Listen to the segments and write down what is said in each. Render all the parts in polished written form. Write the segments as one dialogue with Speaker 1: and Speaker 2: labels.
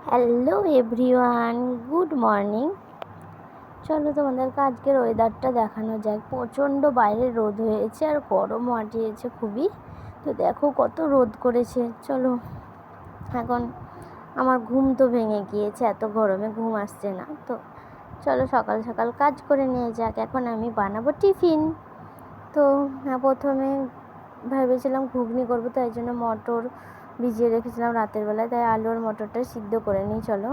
Speaker 1: Hello everyone, good morning. চলো তোমাদেরকে আজকের ওয়েদারটা দেখানো যাক। প্রচণ্ড বাইরে রোদ হয়েছে আর গরম আটিয়েছে খুবই। তো দেখো কত রোদ করেছে। চলো, এখন আমার ঘুম তো ভেঙে গিয়েছে, এত গরমে ঘুম আসছে না। তো চলো সকাল সকাল কাজ করে নিয়ে যাক। এখন আমি বানাবো টিফিন। তো প্রথমে ভেবেছিলাম ঘুগনি করবো, তাই জন্য মটর ভিজিয়ে রেখেছিলাম রাতের বেলায়, তাই আলু আর মটরটা সিদ্ধ করে নিই। চলো,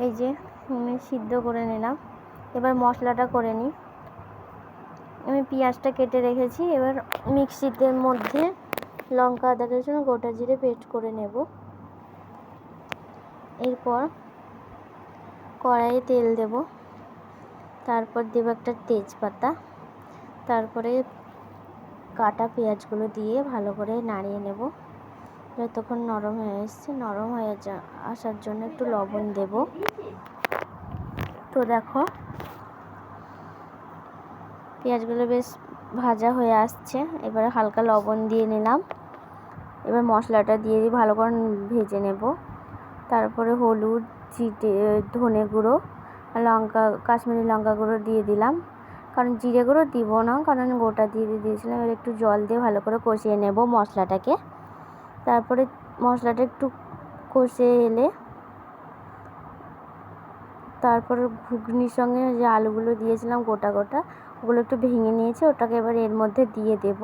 Speaker 1: এই যে আমি সিদ্ধ করে নিলাম। এবার মশলাটা করে নিই। আমি পেঁয়াজটা কেটে রেখেছি। এবার মিক্সিতে মধ্যে লঙ্কা, আদা, রসুন, গোটা জিরে পেস্ট করে নেব। এরপর কড়াইয়ে তেল দেব, তারপর দেব একটা তেজপাতা, তারপরে কাটা পেঁয়াজগুলো দিয়ে ভালো করে নাড়িয়ে নেব যতক্ষণ নরম হয়ে এসছে। নরম হয়ে আসার জন্য একটু লবণ দেব। তো দেখো পেঁয়াজগুলো বেশ ভাজা হয়ে আসছে। এবারে হালকা লবণ দিয়ে নিলাম। এবার মশলাটা দিয়ে ভালো করে ভেজে নেব। তারপরে হলুদ, জিরে, ধনে গুঁড়ো, লঙ্কা, কাশ্মীরি লঙ্কা গুঁড়ো দিয়ে দিলাম। কারণ জিরে গুঁড়ো দিব না, কারণ গোটা দিয়ে দিয়েছিলাম। এবার একটু জল দিয়ে ভালো করে কষিয়ে নেব মশলাটাকে। তারপরে মশলাটা একটু কষে এলে তারপরে ঘুগনির সঙ্গে যে আলুগুলো দিয়েছিলাম গোটা গোটা, ওগুলো একটু ভেঙে নিয়েছি, ওটাকে এবার এর মধ্যে দিয়ে দেব।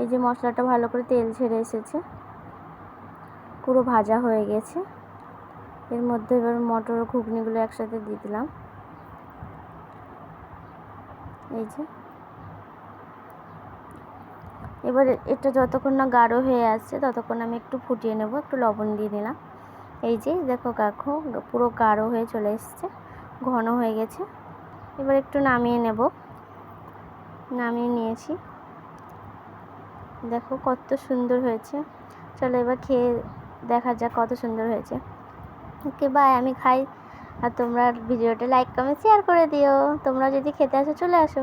Speaker 1: এই যে মশলাটা ভালো করে তেল ছেড়ে এসেছে, পুরো ভাজা হয়ে গেছে। এর মধ্যে এবার মটর ও ঘুগনিগুলো একসাথে দিয়ে দিলাম। এই যে এবার এটা যতক্ষণ না গাঢ় হয়ে আসছে ততক্ষণ আমি একটু ফুটিয়ে নেব। একটু লবণ দিয়ে দিলাম। এই যে দেখো পুরো গাঢ় হয়ে চলে এসছে, ঘন হয়ে গেছে। এবার একটু নামিয়ে নেব। নামিয়ে নিয়েছি। দেখো কত সুন্দর হয়েছে। চলো এবার খেয়ে দেখা যাক কত সুন্দর হয়েছে। ওকে বাই, আমি খাই। আর তোমরা ভিডিওটা লাইক, কমেন্ট, শেয়ার করে দিও। তোমরা যদি খেতে আসো চলে আসো।